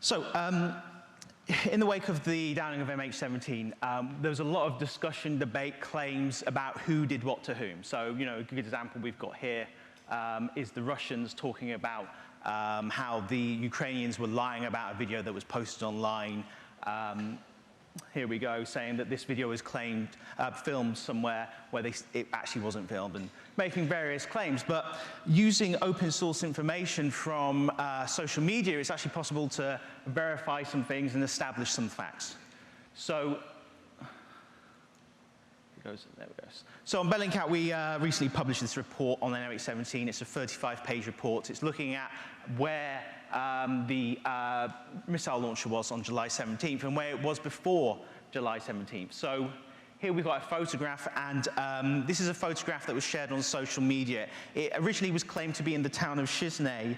So, in the wake of the downing of MH17, there was a lot of discussion, debate, claims about who did what to whom. So, a good example we've got here is the Russians talking about how the Ukrainians were lying about a video that was posted online. Here we go, saying that this video was claimed, filmed somewhere where it actually wasn't filmed, and making various claims. But using open source information from social media, it's actually possible to verify some things and establish some facts. So, there we go. So on Bellingcat, we recently published this report on MH17. It's a 35-page report. It's looking at where the missile launcher was on July 17th and where it was before July 17th. So here we've got a photograph, and this is a photograph that was shared on social media. It originally was claimed to be in the town of Chizny,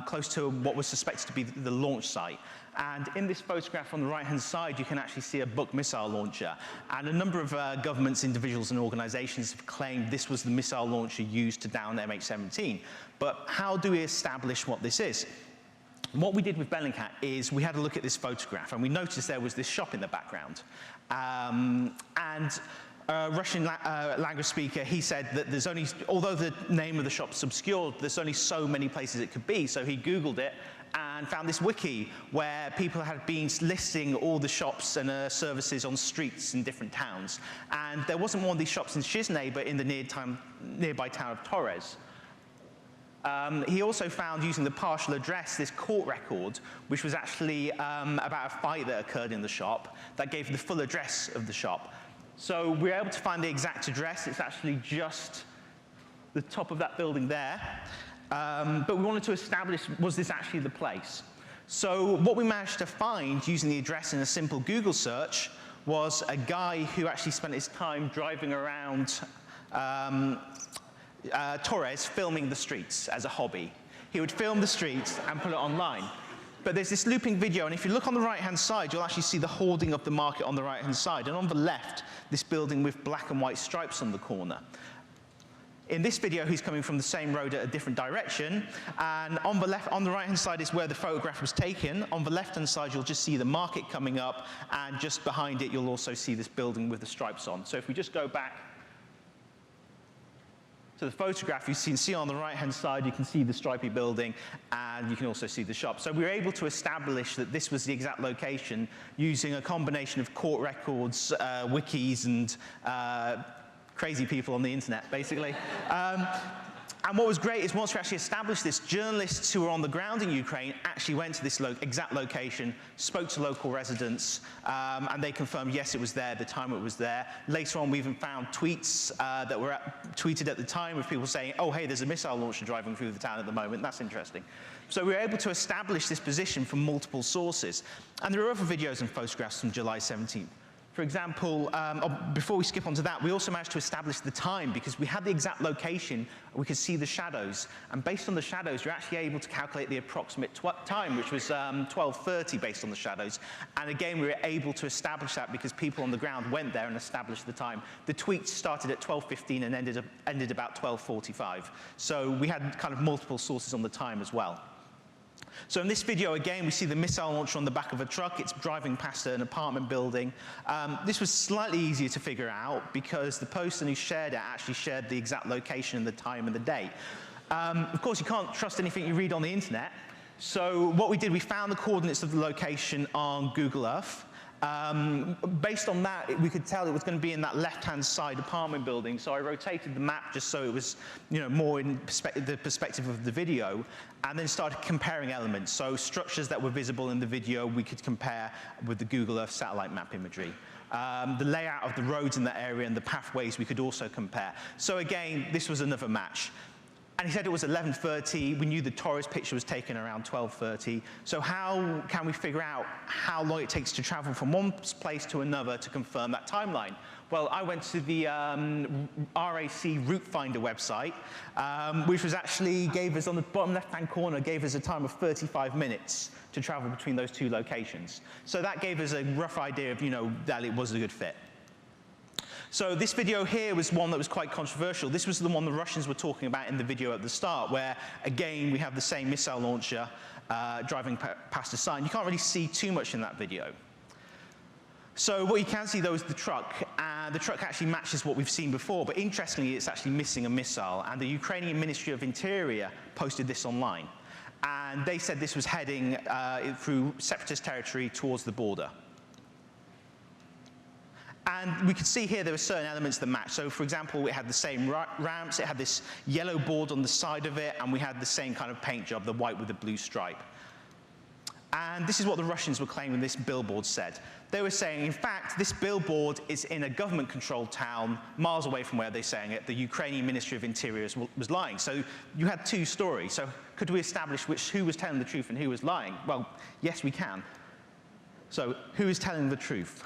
close to what was suspected to be the launch site. And in this photograph on the right-hand side, you can actually see a BUK missile launcher. And a number of governments, individuals, and organizations have claimed this was the missile launcher used to down MH17. But how do we establish what this is? What we did with Bellingcat is we had a look at this photograph, and we noticed there was this shop in the background. A Russian language speaker, he said that there's only, although the name of the shop's obscured, there's only so many places it could be. So he Googled it and found this wiki where people had been listing all the shops and services on streets in different towns. And there wasn't one of these shops in Chizny, but in the nearby town of Torres. He also found, using the partial address, this court record, which was actually about a fight that occurred in the shop, that gave the full address of the shop. So we were able to find the exact address. It's actually just the top of that building there. But we wanted to establish, was this actually the place? So what we managed to find, using the address in a simple Google search, was a guy who actually spent his time driving around Torres, filming the streets as a hobby. He would film the streets and put it online. But there's this looping video, and if you look on the right-hand side, you'll actually see the hoarding of the market on the right-hand side, and on the left, this building with black and white stripes on the corner. In this video, he's coming from the same road at a different direction, and on the right-hand side is where the photograph was taken. On the left-hand side, you'll just see the market coming up, and just behind it, you'll also see this building with the stripes on. So if we just go back to the photograph, you can see on the right-hand side, you can see the stripy building, and you can also see the shop. So we were able to establish that this was the exact location using a combination of court records, wikis, and crazy people on the internet, basically. And what was great is once we actually established this, journalists who were on the ground in Ukraine actually went to this exact location, spoke to local residents, and they confirmed, yes, it was there, the time it was there. Later on, we even found tweets that were tweeted at the time of people saying, oh, hey, there's a missile launcher driving through the town at the moment. That's interesting. So we were able to establish this position from multiple sources. And there are other videos and photographs from July 17th. For example, before we skip on to that, we also managed to establish the time because we had the exact location, we could see the shadows, and based on the shadows, you're actually able to calculate the approximate time, which was 12:30 based on the shadows. And again, we were able to establish that because people on the ground went there and established the time. The tweets started at 12:15 and ended about 12:45. So we had kind of multiple sources on the time as well. So in this video, again, we see the missile launcher on the back of a truck. It's driving past an apartment building. This was slightly easier to figure out because the person who shared it actually shared the exact location and the time and the date. Of course, you can't trust anything you read on the internet. So what we did, we found the coordinates of the location on Google Earth. Based on that, we could tell it was going to be in that left-hand side apartment building. So I rotated the map just so it was, more in the perspective of the video, and then started comparing elements. So structures that were visible in the video, we could compare with the Google Earth satellite map imagery. The layout of the roads in that area and the pathways we could also compare. So again, this was another match. And he said it was 11:30. We knew the Torres picture was taken around 12:30. So how can we figure out how long it takes to travel from one place to another to confirm that timeline? Well, I went to the RAC Route Finder website, which was actually gave us, on the bottom left-hand corner, gave us a time of 35 minutes to travel between those two locations. So that gave us a rough idea of, that it was a good fit. So this video here was one that was quite controversial. This was the one the Russians were talking about in the video at the start, where, again, we have the same missile launcher driving past a sign. You can't really see too much in that video. So what you can see, though, is the truck, and the truck actually matches what we've seen before, but interestingly, it's actually missing a missile, and the Ukrainian Ministry of Interior posted this online, and they said this was heading through separatist territory towards the border. And we could see here there were certain elements that match. So, for example, it had the same ramps, it had this yellow board on the side of it, and we had the same kind of paint job, the white with the blue stripe. And this is what the Russians were claiming this billboard said. They were saying, in fact, this billboard is in a government-controlled town miles away from where they're saying it. The Ukrainian Ministry of Interior was lying. So you had two stories. So could we establish who was telling the truth and who was lying? Well, yes, we can. So who is telling the truth?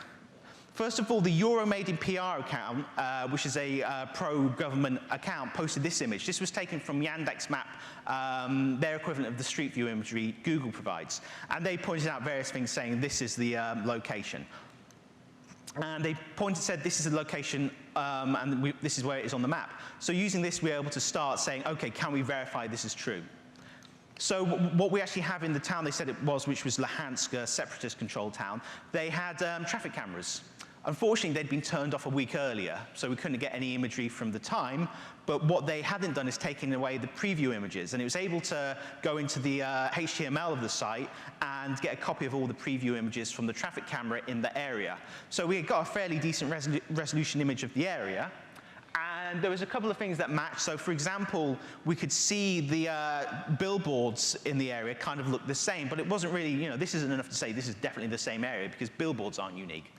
First of all, the Euromade in PR account, which is a pro-government account, posted this image. This was taken from Yandex Map, their equivalent of the Street View imagery Google provides. And they pointed out various things saying this is the location. And they said this is the location, and this is where it is on the map. So using this, we're able to start saying, OK, can we verify this is true? So what we actually have in the town they said it was, which was Luhansk, a separatist-controlled town, they had traffic cameras. Unfortunately, they'd been turned off a week earlier, so we couldn't get any imagery from the time. But what they hadn't done is taken away the preview images, and it was able to go into the HTML of the site and get a copy of all the preview images from the traffic camera in the area. So we got a fairly decent resolution image of the area. And there was a couple of things that matched. So, for example, we could see the billboards in the area kind of look the same, but it wasn't really, this isn't enough to say this is definitely the same area, because billboards aren't unique.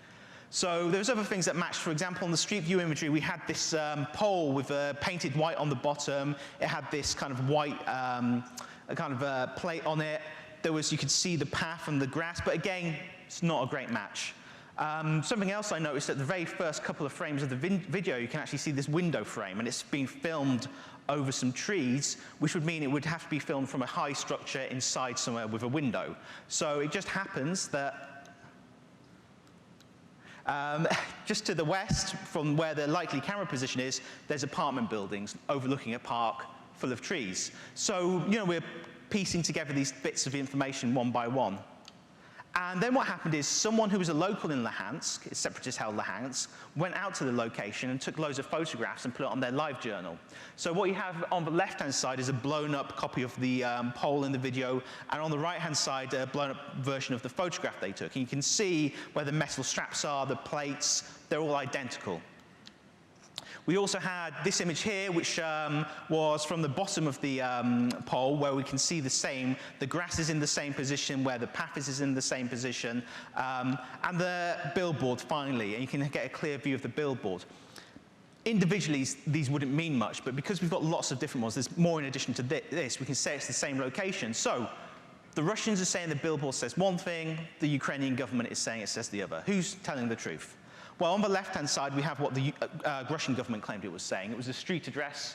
So there was other things that matched. For example, on the Street View imagery, we had this pole with painted white on the bottom. It had this kind of white plate on it. You could see the path and the grass, but again, it's not a great match. Something else I noticed, at the very first couple of frames of the video, you can actually see this window frame, and it's being filmed over some trees, which would mean it would have to be filmed from a high structure inside somewhere with a window. So it just happens that just to the west, from where the likely camera position is, there's apartment buildings overlooking a park full of trees. So, we're piecing together these bits of information one by one. And then what happened is someone who was a local in Luhansk, separatist-held Luhansk, went out to the location and took loads of photographs and put it on their live journal. So what you have on the left-hand side is a blown-up copy of the pole in the video, and on the right-hand side, a blown-up version of the photograph they took. And you can see where the metal straps are, the plates, they're all identical. We also had this image here, which was from the bottom of the pole, where we can see the grass is in the same position, where the path is in the same position, and the billboard finally, and you can get a clear view of the billboard. Individually, these wouldn't mean much, but because we've got lots of different ones, there's more in addition to this, we can say it's the same location. So the Russians are saying the billboard says one thing, the Ukrainian government is saying it says the other. Who's telling the truth? Well, on the left-hand side, we have what the Russian government claimed it was saying. It was a street address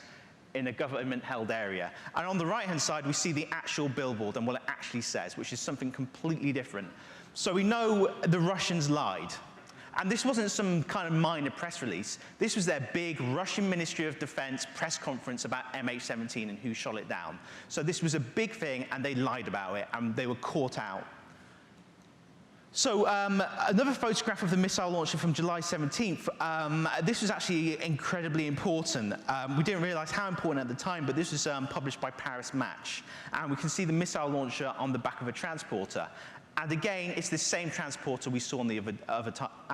in a government-held area. And on the right-hand side, we see the actual billboard and what it actually says, which is something completely different. So we know the Russians lied. And this wasn't some kind of minor press release. This was their big Russian Ministry of Defense press conference about MH17 and who shot it down. So this was a big thing, and they lied about it, and they were caught out. So another photograph of the missile launcher from July 17th, this was actually incredibly important. We didn't realize how important at the time, but this was published by Paris Match. And we can see the missile launcher on the back of a transporter. And again, it's the same transporter we saw at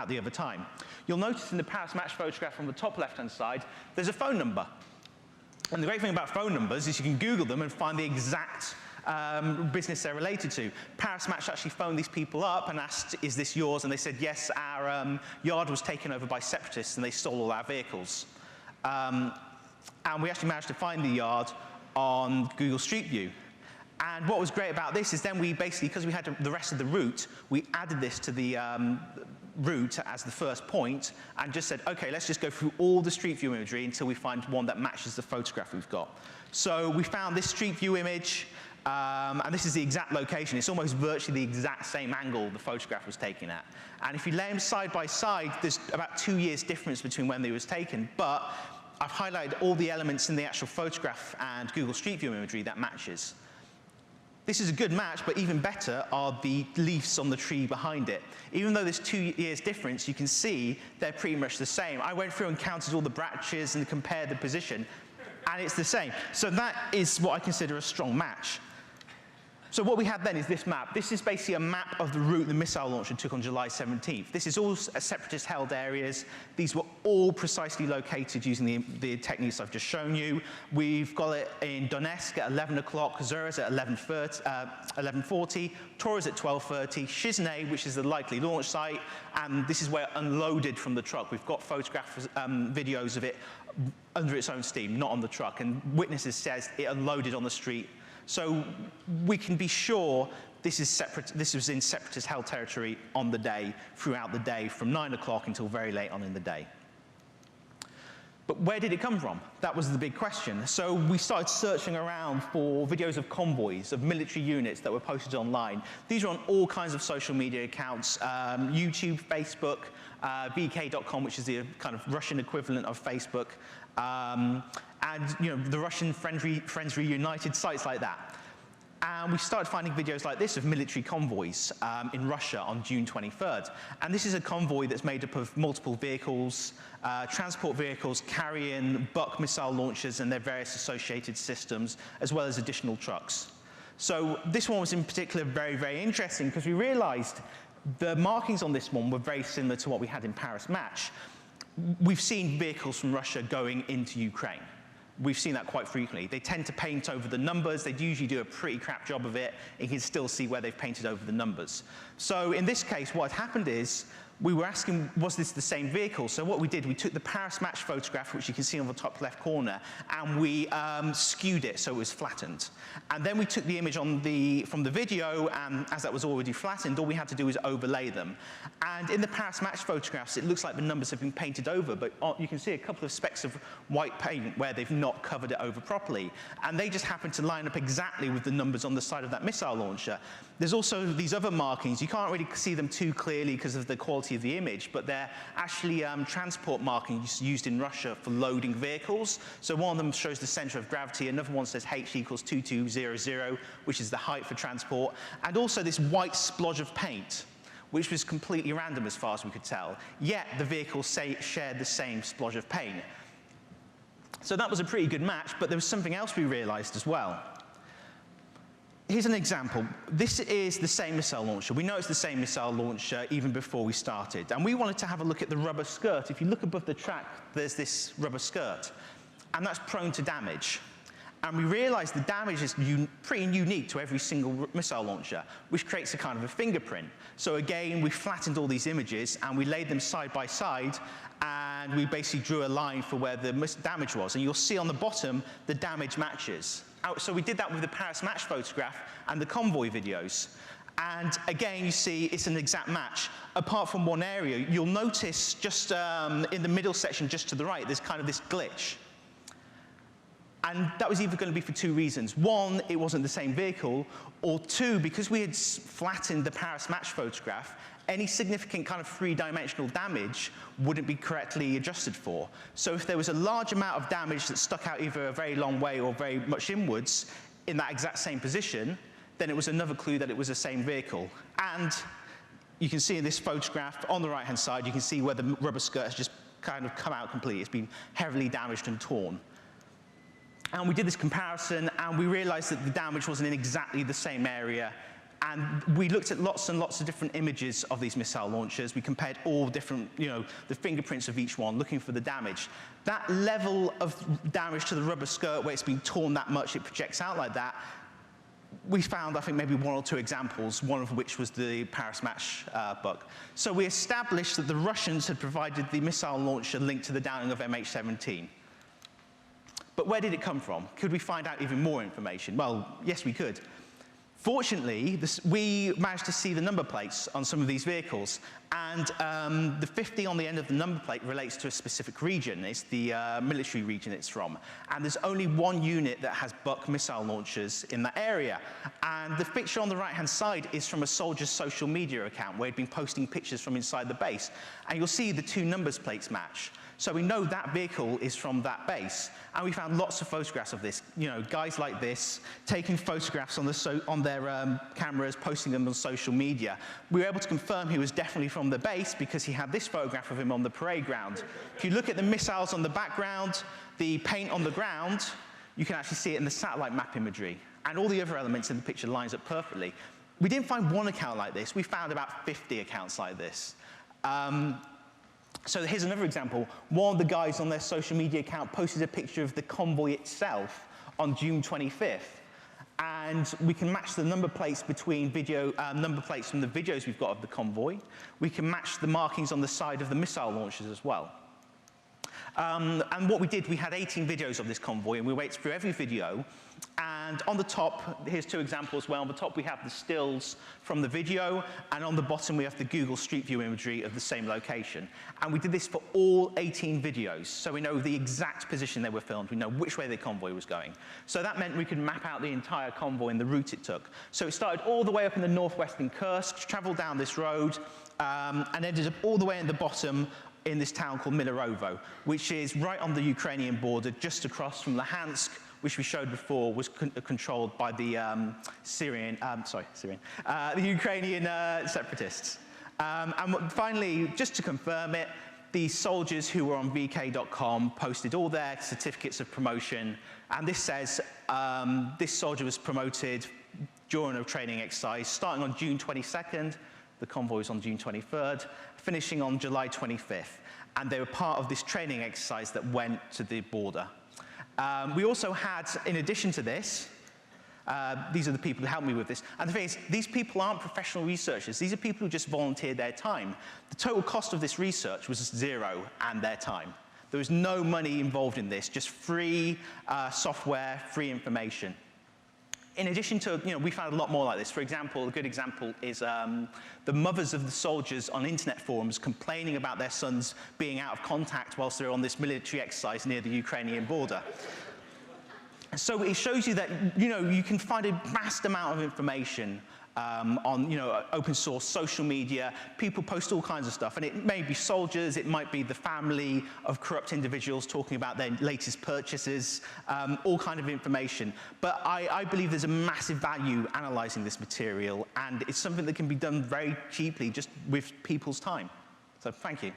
the other time. You'll notice in the Paris Match photograph on the top left-hand side, there's a phone number. And the great thing about phone numbers is you can Google them and find the exact business they're related to. Paris Match actually phoned these people up and asked, is this yours? And they said, yes, our yard was taken over by separatists and they stole all our vehicles. And we actually managed to find the yard on Google Street View. And what was great about this is then we basically, because we had the rest of the route, we added this to the route as the first point and just said, OK, let's just go through all the Street View imagery until we find one that matches the photograph we've got. So we found this Street View image. And this is the exact location. It's almost virtually the exact same angle the photograph was taken at. And if you lay them side by side, there's about 2 years difference between when they was taken, but I've highlighted all the elements in the actual photograph and Google Street View imagery that matches. This is a good match, but even better are the leaves on the tree behind it. Even though there's 2 years difference, you can see they're pretty much the same. I went through and counted all the branches and compared the position, and it's the same. So that is what I consider a strong match. So what we have then is this map. This is basically a map of the route the missile launcher took on July 17th. This is all separatist-held areas. These were all precisely located using the techniques I've just shown you. We've got it in Donetsk at 11 o'clock, Zurich at 11:40, Taurus at 12:30, Chizne, which is the likely launch site, and this is where it unloaded from the truck. We've got photographs, videos of it under its own steam, not on the truck, and witnesses says it unloaded on the street. So we can be sure this was in separatist-held territory on the day, throughout the day, from 9 o'clock until very late on in the day. But where did it come from? That was the big question. So we started searching around for videos of convoys, of military units that were posted online. These are on all kinds of social media accounts, YouTube, Facebook, BUK.com, which is the kind of Russian equivalent of Facebook, and the Russian Friends Reunited, sites like that. And we started finding videos like this of military convoys in Russia on June 23rd. And this is a convoy that's made up of multiple vehicles, transport vehicles carrying BUK missile launchers and their various associated systems, as well as additional trucks. So this one was in particular very, very interesting because we realized the markings on this one were very similar to what we had in Paris Match. We've seen vehicles from Russia going into Ukraine. We've seen that quite frequently. They tend to paint over the numbers. They usually do a pretty crap job of it. You can still see where they've painted over the numbers. So in this case, what had happened is we were asking, was this the same vehicle? So what we did, we took the Paris Match photograph, which you can see on the top left corner, and we skewed it so it was flattened. And then we took the image from the video, and as that was already flattened, all we had to do was overlay them. And in the Paris Match photographs, it looks like the numbers have been painted over, but you can see a couple of specks of white paint where they've not covered it over properly. And they just happen to line up exactly with the numbers on the side of that missile launcher. There's also these other markings. You can't really see them too clearly because of the quality of the image, but they're actually transport markings used in Russia for loading vehicles. So one of them shows the center of gravity, another one says H equals 2200, which is the height for transport, and also this white splodge of paint, which was completely random as far as we could tell, yet the vehicles shared the same splodge of paint. So that was a pretty good match, but there was something else we realized as well. Here's an example. This is the same missile launcher. We know it's the same missile launcher even before we started. And we wanted to have a look at the rubber skirt. If you look above the track, there's this rubber skirt. And that's prone to damage. And we realized the damage is pretty unique to every single missile launcher, which creates a kind of a fingerprint. So again, we flattened all these images, and we laid them side by side, and we basically drew a line for where the damage was. And you'll see on the bottom, the damage matches. So we did that with the Paris Match photograph and the convoy videos. And again, you see it's an exact match. Apart from one area, you'll notice just in the middle section just to the right, there's kind of this glitch. And that was either going to be for two reasons. One, it wasn't the same vehicle, or two, because we had flattened the Paris Match photograph, any significant kind of three-dimensional damage wouldn't be correctly adjusted for. So if there was a large amount of damage that stuck out either a very long way or very much inwards in that exact same position, then it was another clue that it was the same vehicle. And you can see in this photograph, on the right-hand side, you can see where the rubber skirt has just kind of come out completely. It's been heavily damaged and torn. And we did this comparison, and we realized that the damage wasn't in exactly the same area. And we looked at lots and lots of different images of these missile launchers. We compared all different, the fingerprints of each one, looking for the damage. That level of damage to the rubber skirt, where it's been torn that much, it projects out like that, we found, I think, maybe one or two examples, one of which was the Paris Match BUK. So we established that the Russians had provided the missile launcher linked to the downing of MH17. But where did it come from? Could we find out even more information? Well, yes, we could. Fortunately, we managed to see the number plates on some of these vehicles, and the 50 on the end of the number plate relates to a specific region. It's the military region it's from, and there's only one unit that has BUK missile launchers in that area. And the picture on the right-hand side is from a soldier's social media account where he'd been posting pictures from inside the base, and you'll see the two numbers plates match. So we know that vehicle is from that base, and we found lots of photographs of this. You know, guys like this taking photographs on their cameras, posting them on social media. We were able to confirm he was definitely from the base because he had this photograph of him on the parade ground. If you look at the missiles on the background, the paint on the ground, you can actually see it in the satellite map imagery, and all the other elements in the picture lines up perfectly. We didn't find one account like this. We found about 50 accounts like this. So here's another example. One of the guys on their social media account posted a picture of the convoy itself on June 25th. And we can match the number plates between number plates from the videos we've got of the convoy. We can match the markings on the side of the missile launchers as well. And what we did, we had 18 videos of this convoy, and we went through every video. And on the top, here's two examples where on the top we have the stills from the video, and on the bottom we have the Google Street View imagery of the same location. And we did this for all 18 videos, so we know the exact position they were filmed. We know which way the convoy was going. So that meant we could map out the entire convoy and the route it took. So it started all the way up in the northwestern Kursk, traveled down this road, and ended up all the way in the bottom in this town called Milarovo, which is right on the Ukrainian border, just across from Luhansk, which we showed before was controlled by the the Ukrainian separatists. And finally, just to confirm it, the soldiers who were on VK.com posted all their certificates of promotion, and this says this soldier was promoted during a training exercise starting on June 22nd, the convoy was on June 23rd, finishing on July 25th, and they were part of this training exercise that went to the border. We also had, in addition to this, these are the people who helped me with this, and the thing is, these people aren't professional researchers. These are people who just volunteered their time. The total cost of this research was zero and their time. There was no money involved in this, just free software, free information. In addition to, we found a lot more like this. For example, a good example is the mothers of the soldiers on internet forums complaining about their sons being out of contact whilst they're on this military exercise near the Ukrainian border. So it shows you that, you can find a vast amount of information on, open source, social media. People post all kinds of stuff, and it may be soldiers, it might be the family of corrupt individuals talking about their latest purchases, all kind of information. But I believe there's a massive value analyzing this material, and it's something that can be done very cheaply just with people's time. So thank you.